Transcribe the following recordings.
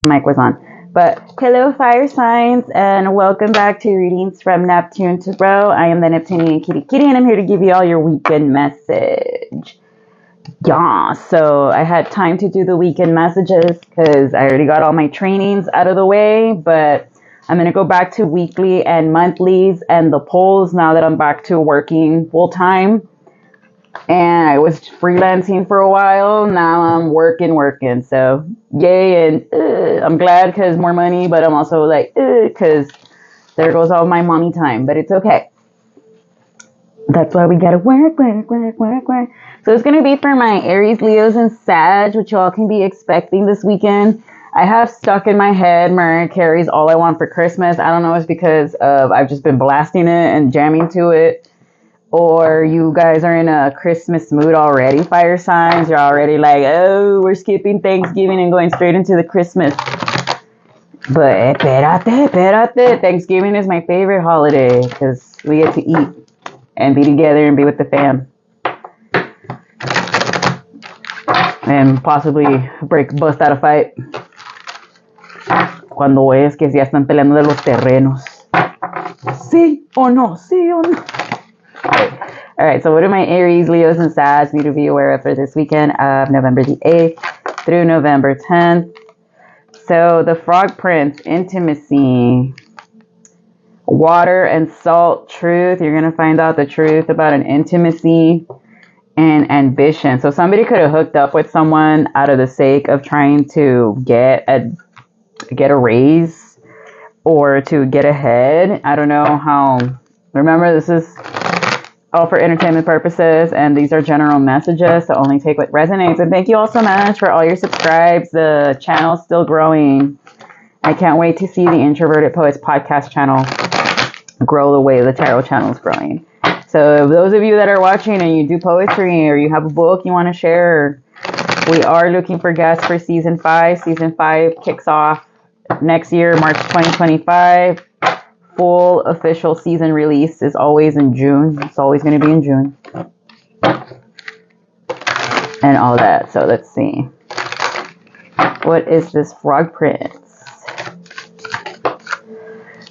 Mic was on. But hello, fire signs, and welcome back to Readings from Neptune Tarot. I am the Neptunian Kitty Kitty, and I'm here to give you all your weekend message. Yeah, so I had time to do the weekend messages because I already got all my trainings out of the way, but I'm going to go back to weekly and monthlies and the polls now that I'm back to working full time. And I was freelancing for a while. Now I'm working. So yay. And I'm glad because more money, but I'm also like, because there goes all my mommy time, but it's okay. That's why we gotta work. So it's going to be for my Aries, Leos, and Sag, which y'all can be expecting this weekend. I have stuck in my head Mariah Carey's All I Want for Christmas. I don't know if it's because I've just been blasting it and jamming to it, or you guys are in a Christmas mood already, fire signs. You're already like, oh, we're skipping Thanksgiving and going straight into the Christmas. But espérate. Thanksgiving is my favorite holiday because we get to eat and be together and be with the fam. And possibly bust out a fight. Cuando es que ya están peleando de los terrenos. Sí o no, sí o no. All right, so what do my Aries, Leos, and Sag need to be aware of for this weekend of November the 8th through November 10th? So the Frog Prince, intimacy, water and salt, truth. You're going to find out the truth about an intimacy and ambition. So somebody could have hooked up with someone out of the sake of trying to get a raise or to get ahead. I don't know how. Remember, this is all for entertainment purposes, and these are general messages, so only take what resonates. And thank you all so much for all your subscribes. The channel's still growing. I can't wait to see the Introverted Poets podcast channel grow the way the tarot channel is growing. So those of you that are watching and you do poetry or you have a book you want to share, we are looking for guests for season 5. Season 5 kicks off next year, March 2025. Full official season release is always in June. It's always going to be in June. And all that. So let's see. What is this Frog Prince?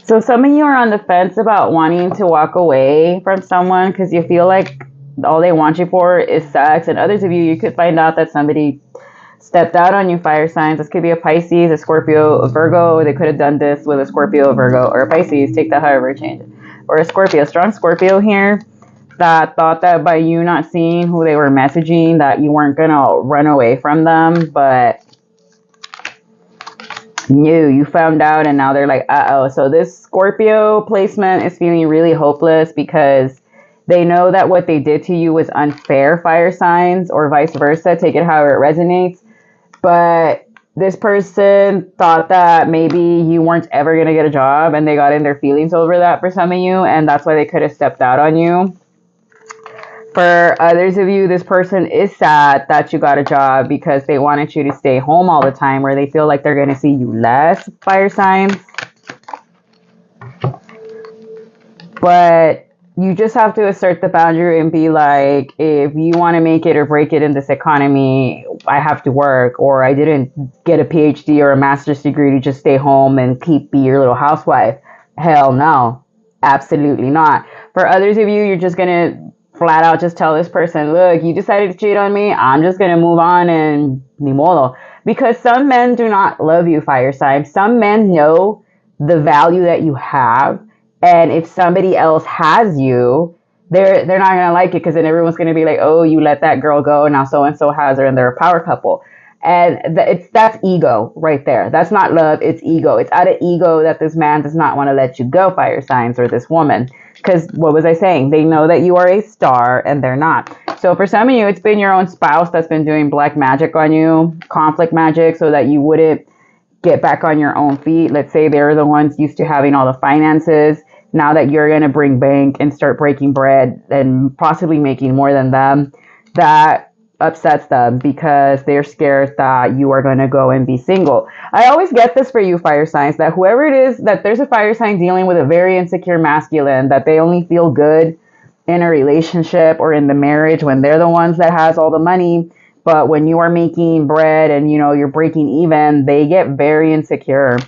So some of you are on the fence about wanting to walk away from someone because you feel like all they want you for is sex. And others of you could find out that somebody stepped out on you, fire signs. This could be a Pisces, a Scorpio, a Virgo. They could have done this with a Scorpio, a Virgo, or a Pisces. Take that however, change it. Or a Scorpio, strong Scorpio here that thought that by you not seeing who they were messaging that you weren't going to run away from them. But you found out and now they're like, uh-oh. So this Scorpio placement is feeling really hopeless because they know that what they did to you was unfair, fire signs, or vice versa. Take it however it resonates. But this person thought that maybe you weren't ever going to get a job and they got in their feelings over that for some of you. And that's why they could have stepped out on you. For others of you, this person is sad that you got a job because they wanted you to stay home all the time, where they feel like they're going to see you less, fire signs. But you just have to assert the boundary and be like, if you want to make it or break it in this economy, I have to work, or I didn't get a PhD or a master's degree to just stay home and be your little housewife. Hell no, absolutely not. For others of you, you're just going to flat out just tell this person, look, you decided to cheat on me. I'm just going to move on and ni modo. Because some men do not love you, fire sign. Some men know the value that you have. And if somebody else has you, they're not going to like it because then everyone's going to be like, oh, you let that girl go. Now so-and-so has her and they're a power couple. And that's ego right there. That's not love. It's ego. It's out of ego that this man does not want to let you go, fire signs, or this woman. Because what was I saying? They know that you are a star and they're not. So for some of you, it's been your own spouse that's been doing black magic on you, conflict magic, so that you wouldn't get back on your own feet. Let's say they're the ones used to having all the finances. Now that you're going to bring bank and start breaking bread and possibly making more than them, that upsets them because they're scared that you are going to go and be single. I always get this for you, fire signs, that whoever it is, that there's a fire sign dealing with a very insecure masculine, that they only feel good in a relationship or in the marriage when they're the ones that has all the money, But when you are making bread and, you know, you're breaking even, they get very insecure.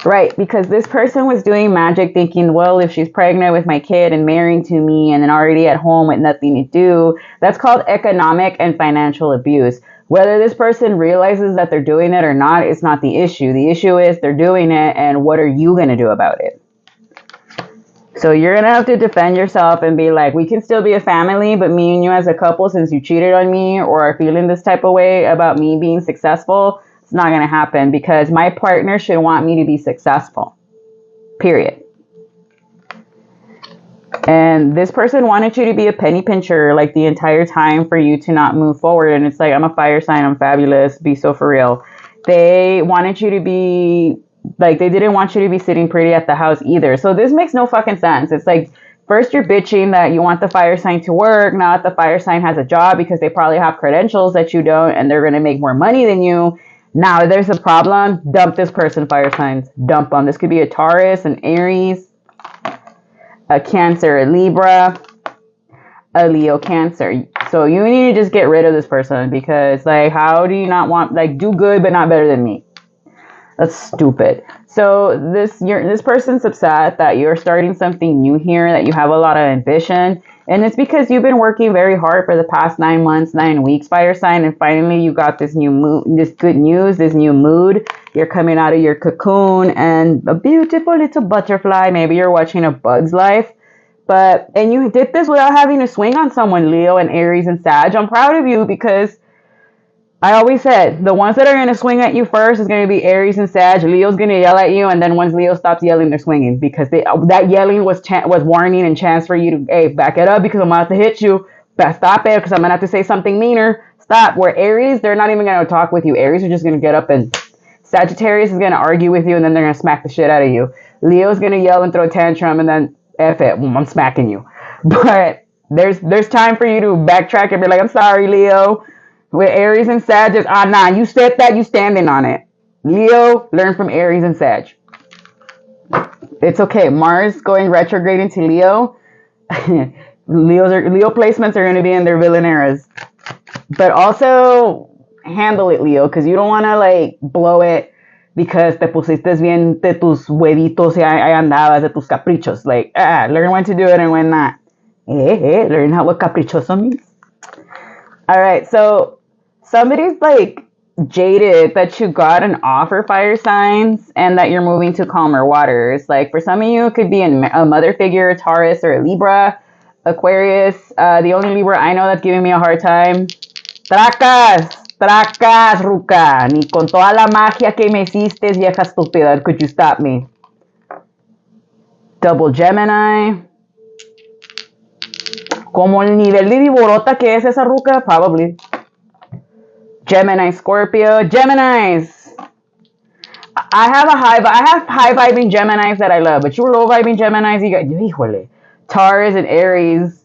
Right, because this person was doing magic thinking, well, if she's pregnant with my kid and marrying to me and then already at home with nothing to do, that's called economic and financial abuse. Whether this person realizes that they're doing it or not, it's not the issue. The issue is they're doing it, and what are you going to do about it? So you're going to have to defend yourself and be like, we can still be a family, but me and you as a couple, since you cheated on me or are feeling this type of way about me being successful, it's not going to happen, because my partner should want me to be successful. Period. And this person wanted you to be a penny pincher like the entire time for you to not move forward. And it's like, I'm a fire sign, I'm fabulous, be so for real. They wanted you to be like, they didn't want you to be sitting pretty at the house either. So this makes no fucking sense. It's like, first you're bitching that you want the fire sign to work. Now that the fire sign has a job because they probably have credentials that you don't, and they're going to make more money than you. Now there's a problem. Dump this person, fire signs. Dump them. This could be a Taurus, an Aries, a Cancer, a Libra, a Leo, Cancer. So you need to just get rid of this person, because like, how do you not want, like, do good but not better than me? That's stupid. So this person's upset that you're starting something new here, that you have a lot of ambition, and it's because you've been working very hard for the past 9 months, 9 weeks, fire sign, and finally you got this new mood, this good news, this new mood. You're coming out of your cocoon and a beautiful little butterfly. Maybe you're watching A Bug's Life, and you did this without having to swing on someone, Leo and Aries and Sag. I'm proud of you, because I always said the ones that are going to swing at you first is going to be Aries and Sag. Leo's going to yell at you, and then once Leo stops yelling, they're swinging, because that yelling was warning and chance for you to, hey, back it up, because I'm about to hit you. Stop it, because I'm going to have to say something meaner. Stop. Where Aries, they're not even going to talk with you. Aries are just going to get up, and Sagittarius is going to argue with you, and then they're going to smack the shit out of you. Leo's going to yell and throw a tantrum, and then F it, I'm smacking you. But there's time for you to backtrack and be like, I'm sorry, Leo. With Aries and Sag, just, nah, you said that, you standing on it. Leo, learn from Aries and Sag. It's okay. Mars going retrograde into Leo. Leo placements are going to be in their villain eras. But also, handle it, Leo, because you don't want to, like, blow it because te pusiste bien de tus huevitos y ahí andabas de tus caprichos. Like, learn when to do it and when not. Learn what caprichoso means. All right, so somebody's like jaded that you got an offer, fire signs, and that you're moving to calmer waters. Like, for some of you, it could be a mother figure, a Taurus, or a Libra, Aquarius. The only Libra I know that's giving me a hard time. Tracas, ruca. Ni con toda la magia que me hiciste, vieja estúpida, could you stop me? Double Gemini. Como el nivel de viborota que es esa ruca, probably. Gemini, Scorpio. Geminis. I have high vibing Geminis that I love, but you low vibing Geminis, you got, híjole. Taurus and Aries.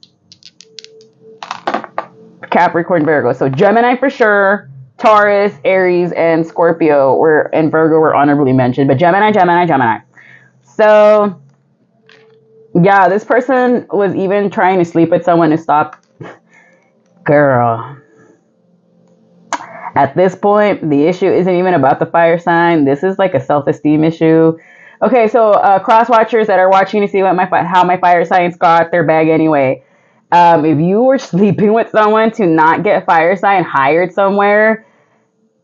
Capricorn, Virgo. So Gemini for sure. Taurus, Aries, and Scorpio and Virgo were honorably mentioned, but Gemini. So yeah, this person was even trying to sleep with someone to stop. Girl. At this point, the issue isn't even about the fire sign. This is like a self-esteem issue. Okay, so cross-watchers that are watching to see how my fire signs got their bag anyway. If you were sleeping with someone to not get fire sign hired somewhere,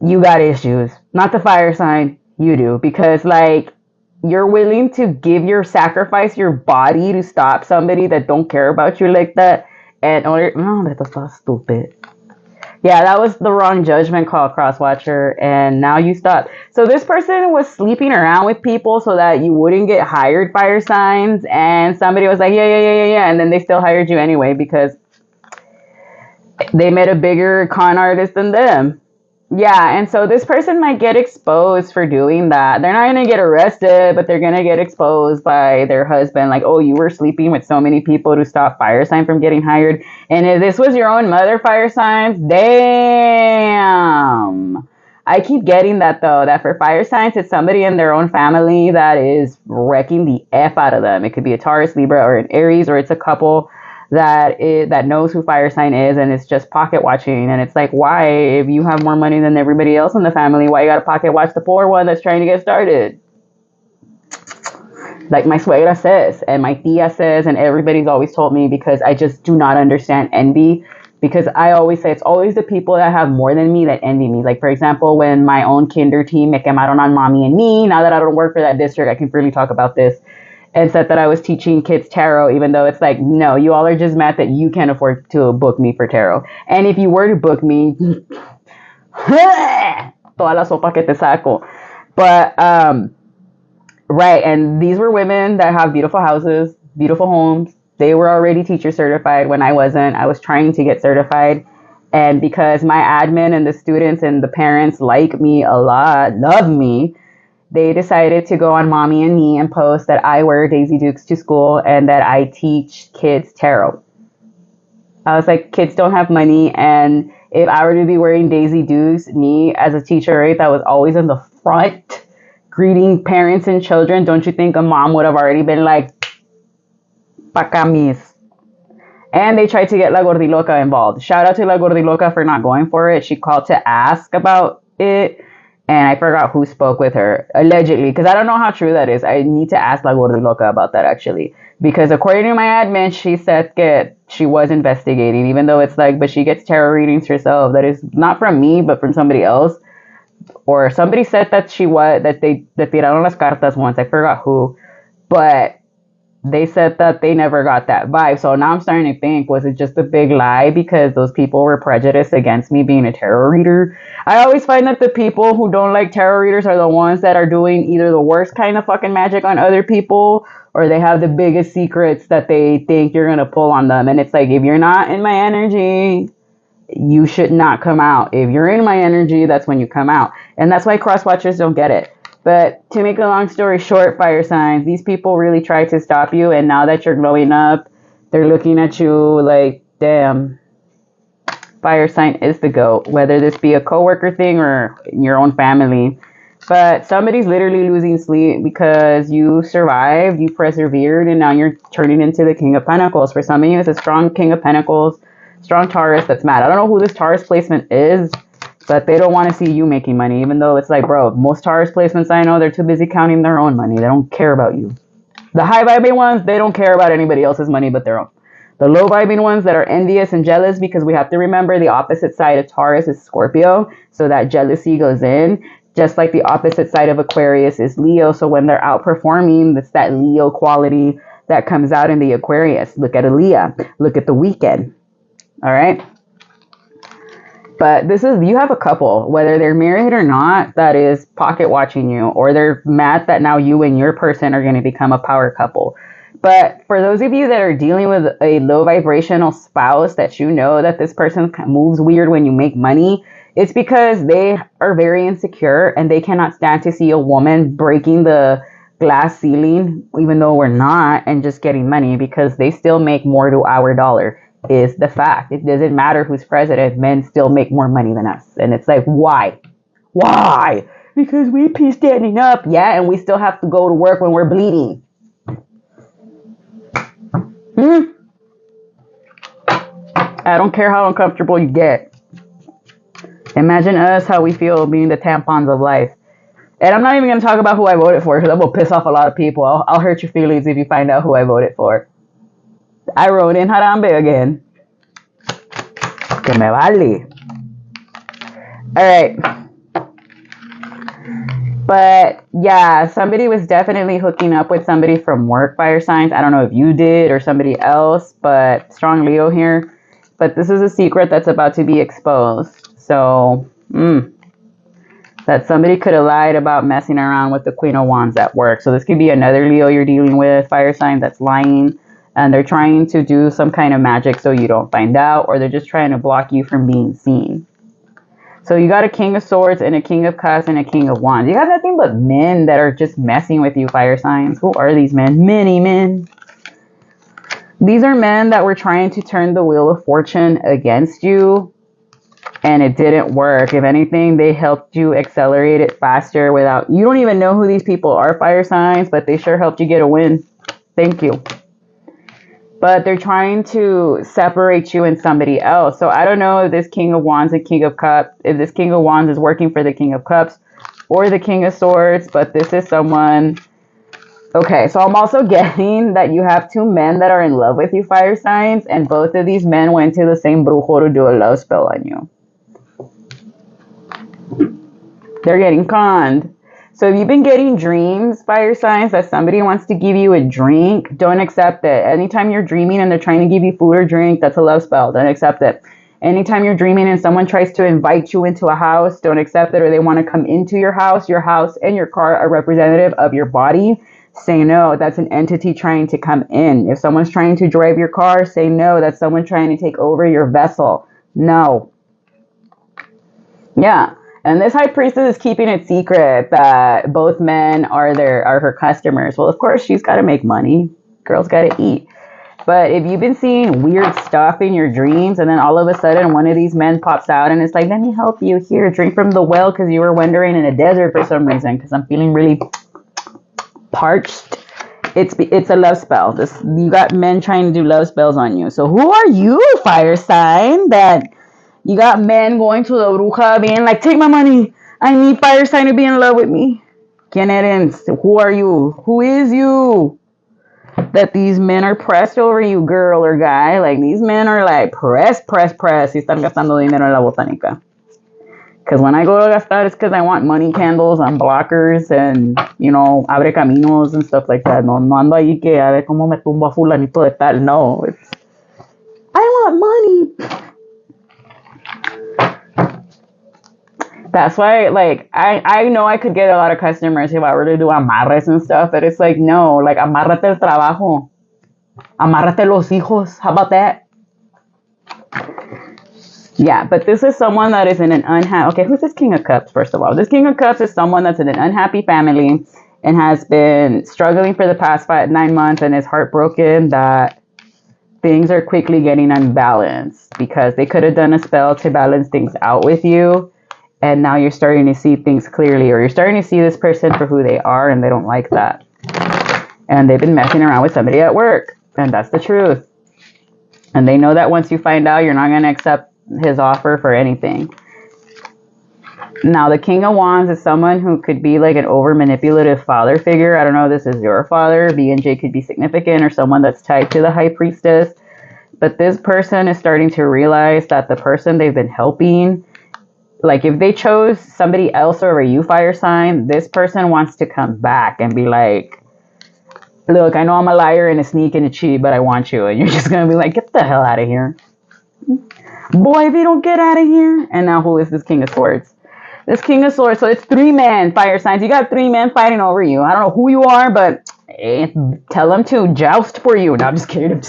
you got issues. Not the fire sign, you do. Because, like, you're willing to sacrifice your body to stop somebody that don't care about you like that. And that's so stupid. Yeah, that was the wrong judgment call, crosswatcher, and now you stop. So this person was sleeping around with people so that you wouldn't get hired, fire signs, and somebody was like, yeah, and then they still hired you anyway because they met a bigger con artist than them. Yeah, and so this person might get exposed for doing that. They're not going to get arrested, but they're going to get exposed by their husband. Like, oh, you were sleeping with so many people to stop fire sign from getting hired. And if this was your own mother, fire signs, damn. I keep getting that, though, that for fire signs, it's somebody in their own family that is wrecking the F out of them. It could be a Taurus, Libra, or an Aries, or it's a couple that knows who fire sign is, and it's just pocket watching. And it's like, why, if you have more money than everybody else in the family, why you gotta pocket watch the poor one that's trying to get started? Like my suegra says, and my tia says, and everybody's always told me, because I just do not understand envy. Because I always say it's always the people that have more than me that envy me. Like, for example, when my own kinder team, me quemaron on mommy and me, now that I don't work for that district, I can freely talk about this, and said that I was teaching kids tarot, even though it's like, no, you all are just mad that you can't afford to book me for tarot. And if you were to book me, toda la sopa que te saco. But, right, and these were women that have beautiful houses, beautiful homes. They were already teacher certified when I wasn't. I was trying to get certified. And because my admin and the students and the parents like me a lot, love me, they decided to go on Mommy and Me and post that I wear Daisy Dukes to school and that I teach kids tarot. I was like, kids don't have money. And if I were to be wearing Daisy Dukes, me as a teacher, right, that was always in the front, greeting parents and children, don't you think a mom would have already been like, pacamis? And they tried to get La Gordiloca involved. Shout out to La Gordiloca for not going for it. She called to ask about it, and I forgot who spoke with her, allegedly, because I don't know how true that is. I need to ask La Gordiloca about that, actually, because according to my admin, she said that she was investigating, even though it's like, but she gets tarot readings herself. That is not from me, but from somebody else. Or somebody said that they tiraron las cartas once. I forgot who, but they said that they never got that vibe. So now I'm starting to think, was it just a big lie because those people were prejudiced against me being a tarot reader? I always find that the people who don't like tarot readers are the ones that are doing either the worst kind of fucking magic on other people, or they have the biggest secrets that they think you're gonna pull on them. And it's like, if you're not in my energy, you should not come out. If you're in my energy, that's when you come out. And that's why cross watchers don't get it. But to make a long story short, fire signs, these people really try to stop you. And now that you're glowing up, they're looking at you like, damn, fire sign is the GOAT, whether this be a coworker thing or your own family. But somebody's literally losing sleep because you survived, you persevered, and now you're turning into the King of Pentacles. For some of you, it's a strong King of Pentacles, strong Taurus that's mad. I don't know who this Taurus placement is, but they don't want to see you making money, even though it's like, bro, most Taurus placements I know, they're too busy counting their own money. They don't care about you. The high vibing ones, they don't care about anybody else's money but their own. The low vibing ones that are envious and jealous, because we have to remember the opposite side of Taurus is Scorpio, so that jealousy goes in. Just like the opposite side of Aquarius is Leo, so when they're outperforming, it's that Leo quality that comes out in the Aquarius. Look at Aaliyah. Look at The Weeknd. All right? But you have a couple, whether they're married or not, that is pocket watching you, or they're mad that now you and your person are going to become a power couple. But for those of you that are dealing with a low vibrational spouse that you know that this person moves weird when you make money, it's because they are very insecure and they cannot stand to see a woman breaking the glass ceiling, even though we're not, and just getting money, because they still make more to our dollar. Is the fact. It doesn't matter who's president, men still make more money than us. And it's like, why? Why? Because we be standing up, yeah, and we still have to go to work when we're bleeding. I don't care how uncomfortable you get. Imagine us, how we feel being the tampons of life. And I'm not even going to talk about who I voted for, because that will piss off a lot of people. I'll hurt your feelings if you find out who I voted for. I wrote in Harambe again. Que me vale. Alright. But yeah, somebody was definitely hooking up with somebody from work, fire signs. I don't know if you did or somebody else, but strong Leo here. But this is a secret that's about to be exposed. So, that somebody could have lied about messing around with the Queen of Wands at work. So this could be another Leo you're dealing with, fire sign, that's lying. And they're trying to do some kind of magic so you don't find out, or they're just trying to block you from being seen. So you got a King of Swords and a King of Cups and a King of Wands. You got nothing but men that are just messing with you, fire signs. Who are these men? Many men. These are men that were trying to turn the wheel of fortune against you, and it didn't work. If anything, they helped you accelerate it faster without... You don't even know who these people are, fire signs, but they sure helped you get a win. Thank you. but they're trying to separate you and somebody else. So I don't know if this King of Wands and King of Cups, if this King of Wands is working for the King of Cups or the King of Swords, but this is someone. Okay, so I'm also getting that you have two men that are in love with you, fire signs, and both of these men went to the same brujo to do a love spell on you. They're getting conned. So if you've been getting dreams, fire signs, that somebody wants to give you a drink, don't accept it. Anytime you're dreaming and they're trying to give you food or drink, that's a love spell. Don't accept it. Anytime you're dreaming and someone tries to invite you into a house, don't accept it, or they want to come into your house and your car are representative of your body. Say no, that's an entity trying to come in. If someone's trying to drive your car, say no, that's someone trying to take over your vessel. No. Yeah. And this high priestess is keeping it secret that both men are her customers. Well, of course, she's got to make money. Girls got to eat. But if you've been seeing weird stuff in your dreams and then all of a sudden one of these men pops out and it's like, let me help you here, drink from the well because you were wandering in a desert for some reason because I'm feeling really parched. It's a love spell. You got men trying to do love spells on you. So who are you, fire sign, that you got men going to the bruja being like, take my money. I need fire sign to be in love with me. ¿Quién eres? Who are you? Who is you? That these men are pressed over you, girl or guy. Like, these men are like, press. Y están gastando dinero en la botánica. Because when I go to gastar, it's because I want money candles and blockers and, abre caminos and stuff like that. No ando ahí que a ver cómo me tumbo a fulanito de tal. No, I want money. That's why, like, I know I could get a lot of customers if I were to do amarres and stuff, but it's like, no, like, amárrate el trabajo. Amárrate los hijos. How about that? Yeah, but this is someone that is in an unhappy... Okay, who's this King of Cups, first of all? This King of Cups is someone that's in an unhappy family and has been struggling for the past 9 months and is heartbroken that things are quickly getting unbalanced because they could have done a spell to balance things out with you. And now you're starting to see things clearly, or you're starting to see this person for who they are, and they don't like that. And they've been messing around with somebody at work, and that's the truth. And they know that once you find out, you're not going to accept his offer for anything. Now, the King of Wands is someone who could be like an over-manipulative father figure. I don't know if this is your father. B and J could be significant, or someone that's tied to the High Priestess. But this person is starting to realize that the person they've been helping... Like, if they chose somebody else over you, fire sign, this person wants to come back and be like, look, I know I'm a liar and a sneak and a cheat, but I want you. And you're just going to be like, get the hell out of here. Boy, if you don't get out of here. And now who is this King of Swords? This King of Swords, so it's 3 men, fire signs. You got 3 men fighting over you. I don't know who you are, but tell them to joust for you. No, I'm just kidding.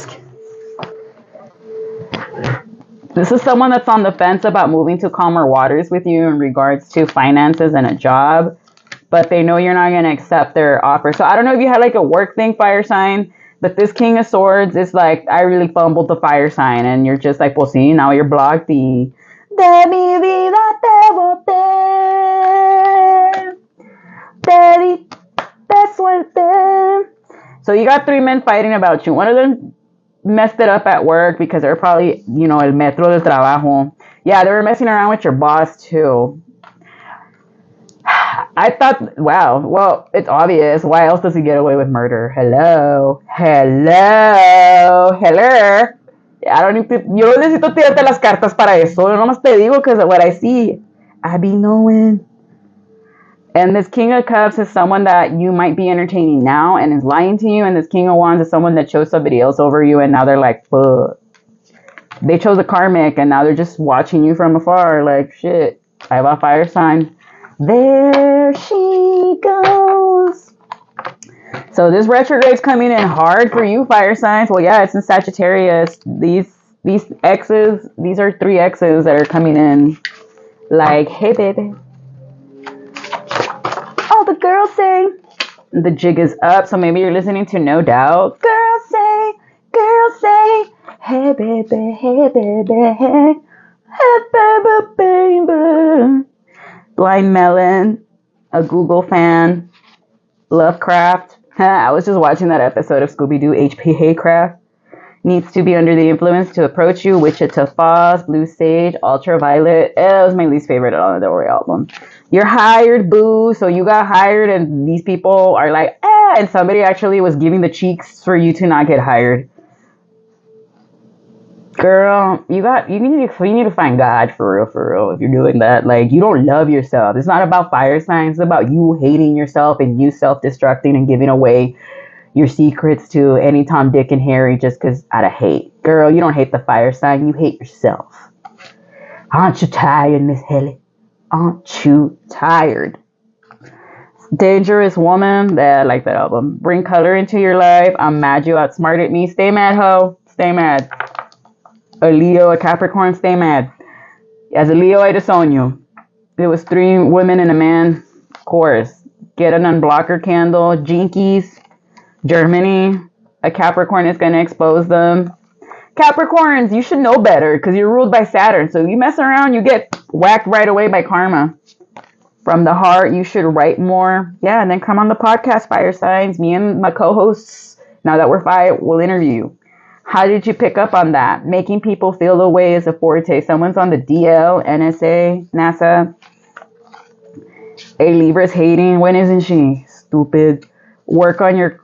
This is someone that's on the fence about moving to calmer waters with you in regards to finances and a job, but they know you're not going to accept their offer. So I don't know if you had like a work thing, fire sign, but this King of Swords is like, I really fumbled the fire sign, and you're just like, well, see, now you're blocked. De mi vida te boté, te suelte. So you got 3 men fighting about you. One of them messed it up at work because they're probably, el metro del trabajo. Yeah, they were messing around with your boss too. I thought, wow, well, it's obvious. Why else does he get away with murder? Hello. I don't need to, yo no necesito tirarte las cartas para eso. Yo nomás te digo because what I see, I be knowing. And this King of Cups is someone that you might be entertaining now and is lying to you. And this King of Wands is someone that chose somebody else over you. And now they're like, fuck. They chose a karmic and now they're just watching you from afar. Like, shit, I have a fire sign. There she goes. So this retrograde's coming in hard for you, fire signs. Well, yeah, it's in Sagittarius. These exes, these are 3 exes that are coming in. Like, hey, baby. The girls say the jig is up, so maybe you're listening to No Doubt. Girls say, hey baby, hey baby, hey baby, baby. Blind Melon, a Google fan, Lovecraft. I was just watching that episode of Scooby-Doo H.P. Haycraft. Needs to be under the influence to approach you. Wichita Falls, Blue Sage, Ultraviolet. That was my least favorite on the Ori album. You're hired, boo. So you got hired, and these people are like, and somebody actually was giving the cheeks for you to not get hired. Girl, you need to find God for real, if you're doing that. Like, you don't love yourself. It's not about fire signs. It's about you hating yourself and you self-destructing and giving away your secrets to any Tom, Dick, and Harry just because out of hate. Girl, you don't hate the fire sign. You hate yourself. Aren't you tired, Miss Haley? Aren't you tired? Dangerous Woman. Yeah, I like that album. Bring color into your life. I'm mad you outsmarted me. Stay mad, ho. Stay mad. A Leo, a Capricorn, stay mad. As a Leo, I disown you. There was 3 women and a man. Chorus. Get an unblocker candle. Jinkies. Germany. A Capricorn is going to expose them. Capricorns, you should know better because you're ruled by Saturn. So you mess around, you get whacked right away by karma. From the heart, you should write more. Yeah, and then come on the podcast, Fire Signs. Me and my co-hosts, now that we're 5, will interview you. How did you pick up on that? Making people feel the way is a forte. Someone's on the DL, NSA, NASA. A Libra's hating. When isn't she? Stupid. Work on your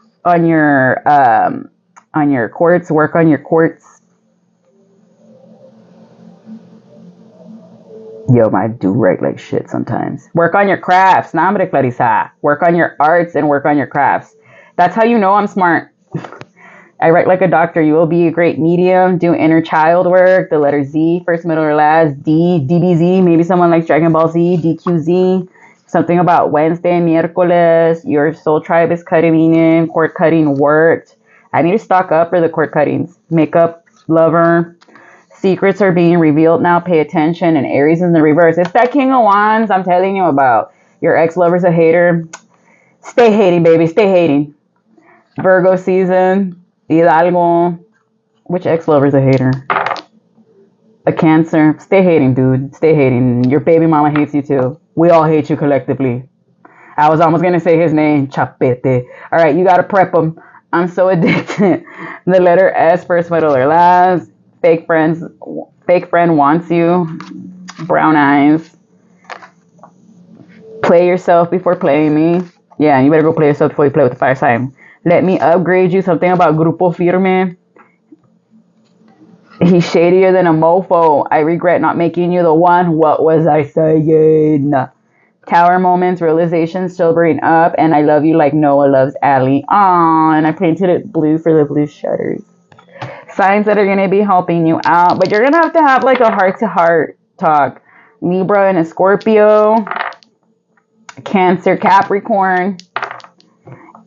courts. Work on your courts. Yo, I do write like shit sometimes. Work on your crafts. Nambre Clarissa. Work on your arts and work on your crafts. That's how you know I'm smart. I write like a doctor. You will be a great medium. Do inner child work. The letter Z, first, middle, or last. D, DBZ. Maybe someone likes Dragon Ball Z. DQZ. Something about Wednesday, miércoles. Your soul tribe is cutting in. Court cutting worked. I need to stock up for the court cuttings. Makeup, lover. Secrets are being revealed now. Pay attention. And Aries in the reverse. It's that King of Wands I'm telling you about. Your ex-lover's a hater. Stay hating, baby. Stay hating. Virgo season. Hidalgo. Which ex-lover's a hater? A Cancer. Stay hating, dude. Stay hating. Your baby mama hates you too. We all hate you collectively. I was almost going to say his name. Chapete. All right, you got to prep him. I'm so addicted. The letter S, first, middle, or last. Fake friend wants you. Brown eyes. Play yourself before playing me. Yeah, you better go play yourself before you play with the fire sign. Let me upgrade you. Something about Grupo Firme. He's shadier than a mofo. I regret not making you the one. What was I saying? Tower moments, realizations, sobering up, and I love you like Noah loves Allie. Aww, and I painted it blue for the blue shutters. Signs that are going to be helping you out, but you're going to have like a heart-to-heart talk. Libra and a Scorpio. Cancer, Capricorn.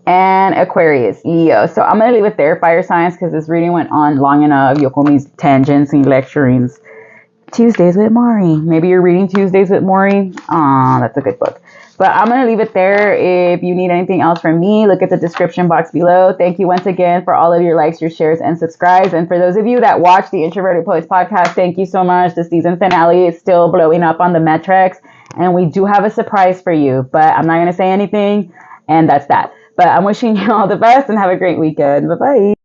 And Aquarius, Leo. So I'm going to leave it there, fire signs, because this reading went on long enough. Yokomi's tangents and lecturings. Tuesdays with Maury. Maybe you're reading Tuesdays with Maury. Aw, that's a good book. But I'm going to leave it there. If you need anything else from me, look at the description box below. Thank you once again for all of your likes, your shares, and subscribes. And for those of you that watch the Introverted Poets podcast, thank you so much. The season finale is still blowing up on the metrics. And we do have a surprise for you. But I'm not going to say anything. And that's that. But I'm wishing you all the best and have a great weekend. Bye-bye.